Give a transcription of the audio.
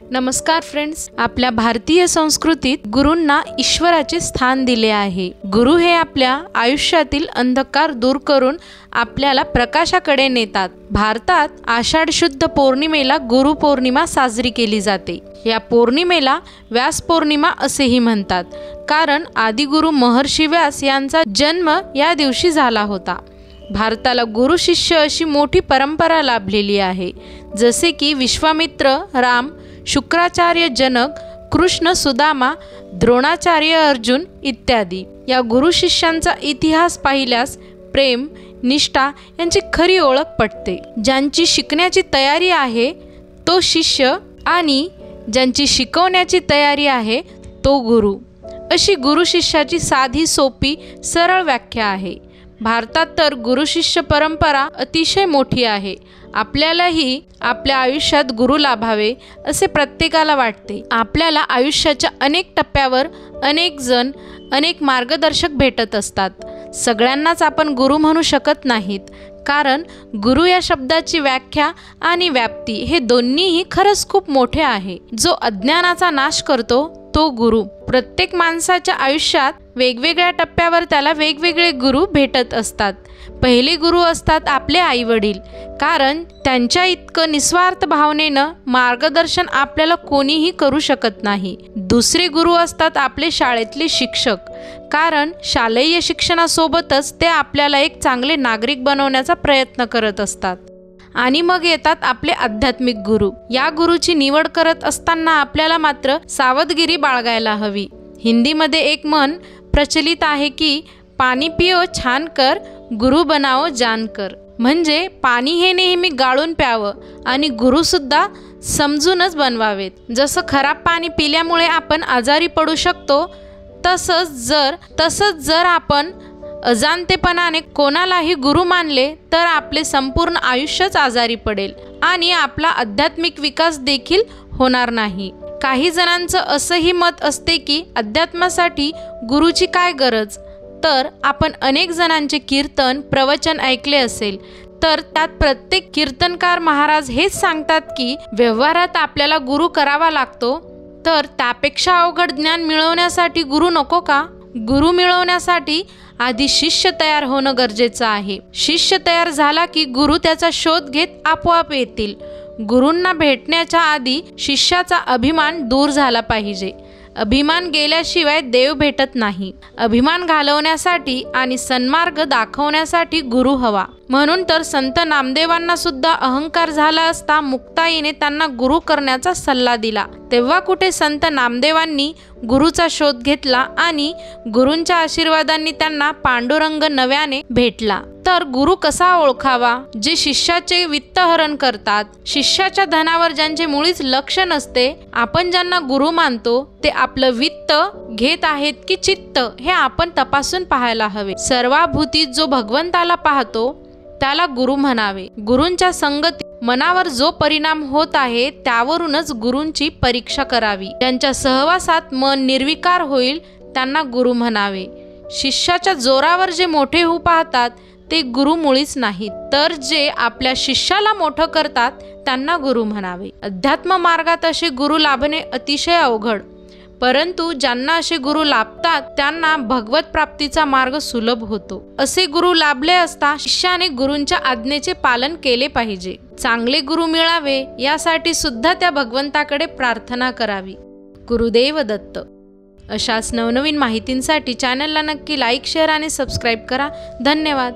नमस्कार फ्रेंड्स, आपल्या भारतीय संस्कृतीत गुरूंना ईश्वराचे स्थान दिले आहे। गुरु हे आपल्या आयुष्यातील अंधकार दूर करून आपल्याला प्रकाशाकडे नेतात। भारतात आषाढ शुद्ध पौर्णिमेला गुरु पौर्णिमा साजरी केली जाते। या पौर्णिमेला व्यास पौर्णिमा असेही म्हणतात, कारण आदिगुरु महर्षी व्यास यांचा जन्म या दिवशी झाला होता। भारताला गुरु शिष्य अशी मोठी परंपरा लाभलेली आहे, जसे की विश्वामित्र, राम, शुक्राचार्य जनक, कृष्ण सुदामा, द्रोणाचार्य अर्जुन इत्यादी। या गुरु शिष्यांचा इतिहास पाहिल्यास प्रेम, निष्ठा यांची खरी ओळख पटते। ज्यांची शिकण्याची तयारी आहे तो शिष्य आणि ज्यांची शिकवण्याची तयारी आहे तो गुरु, अशी गुरु शिष्याची साधी सोपी सरळ व्याख्या आहे। भारतात तर गुरु शिष्य परंपरा अतिशय मोठी आहे। आपल्यालाही आपल्या आयुष्यात गुरु लाभावे असे प्रत्येकाला वाटते। आपल्याला आयुष्याच्या अनेक टप्प्यावर अनेक जण, अनेक मार्गदर्शक भेटत असतात। सगळ्यांनाच आपण गुरु म्हणू शकत नाहीत, कारण गुरु या शब्दाची व्याख्या आणि व्याप्ती हे दोन्हीही खरंच खूप मोठे आहे। जो अज्ञानाचा नाश करतो तो गुरु। प्रत्येक माणसाच्या आयुष्यात वेगवेगळ्या टप्प्यावर त्याला वेगवेगळे गुरु भेटत असतात। पहिले गुरु असतात आपले आईवडील, कारण त्यांच्या इतकं निस्वार्थ भावनेनं मार्गदर्शन आपल्याला कोणीही करू शकत नाही। दुसरे गुरु असतात आपले शाळेतले शिक्षक, कारण शालेय शिक्षणासोबतच ते आपल्याला एक चांगले नागरिक बनवण्याचा प्रयत्न करत असतात। आणि मग येतात आपले आध्यात्मिक गुरु। या गुरुची निवड करत असताना आपल्याला मात्र सावधगिरी बाळगायला हवी। हिंदीमध्ये एक म्हण प्रचलित आहे की पाणी पिओ छान कर, गुरु बनाओ जान कर। म्हणजे पाणी हे नेहमी गाळून प्यावं आणि गुरुसुद्धा समजूनच बनवावेत। जसं खराब पाणी पिल्यामुळे आपण आजारी पडू शकतो, तसंच जर आपण अजाणतेपणाने कोणालाही गुरु मानले तर आपले संपूर्ण आयुष्यच आजारी पडेल आणि आपला आध्यात्मिक विकास देखील होणार नाही। काही जणांचं असंही मत असते की अध्यात्मासाठी गुरुची काय गरज, तर आपण अनेक जणांचे कीर्तन, प्रवचन ऐकले असेल, तर त्यात प्रत्येक कीर्तनकार महाराज हेच सांगतात की व्यवहारात आपल्याला गुरु करावा लागतो, तर त्यापेक्षा अवघड ज्ञान मिळवण्यासाठी गुरु नको का? गुरु मिळवण्यासाठी आधी शिष्य तयार होणं गरजेचं आहे। शिष्य तयार झाला की गुरु त्याचा शोध घेत आपोआप येतील। गुरूंना भेटण्याच्या आधी शिष्याचा अभिमान दूर झाला पाहिजे। अभिमान गेल्याशिवाय देव भेटत नाही। अभिमान घालवण्यासाठी आणि सन्मार्ग दाखवण्यासाठी गुरु हवा। म्हणून तर संत नामदेवांना सुद्धा अहंकार झाला असता मुक्ताईने त्यांना गुरु करण्याचा सल्ला दिला। तेव्हा कुठे संत नामदेवांनी गुरुचा शोध घेतला आणि गुरूंच्या आशीर्वादांनी त्यांना पांडुरंग नव्याने भेटला। तर गुरु कसा ओळखावा? जे शिष्याचे वित्तहरण करतात, शिष्याच्या धनावर ज्यांचे मुळीच लक्ष नसते। आपण ज्यांना गुरु मानतो ते आपलं वित्त घेत आहेत की चित्त हे आपण तपासून पाहायला हवे। सर्वाभूतीत जो भगवंताला पाहतो त्याला गुरु म्हणावे। गुरूंच्या संगती मनावर जो परिणाम होत आहे त्यावरूनच गुरूंची परीक्षा करावी। ज्यांच्या सहवासात मन निर्विकार होईल त्यांना गुरु म्हणावे। शिष्याच्या जोरावर जे मोठे होऊ पाहतात ते गुरु मुळीच नाहीत, तर जे आपल्या शिष्याला मोठं करतात त्यांना गुरु म्हणावे। अध्यात्म मार्गात असे गुरु लाभणे अतिशय अवघड, परंतु ज्यांना असे गुरु लाभतात त्यांना भगवत प्राप्तीचा मार्ग सुलभ होतो। असे गुरु लाभले असता शिष्याने गुरूंच्या आज्ञेचे पालन केले पाहिजे। चांगले गुरु मिळावे यासाठी सुद्धा त्या भगवंताकडे प्रार्थना करावी। गुरुदेव दत्त। अशाच नवनवीन माहितींसाठी चॅनलला नक्की लाईक, शेअर आणि सबस्क्राईब करा। धन्यवाद।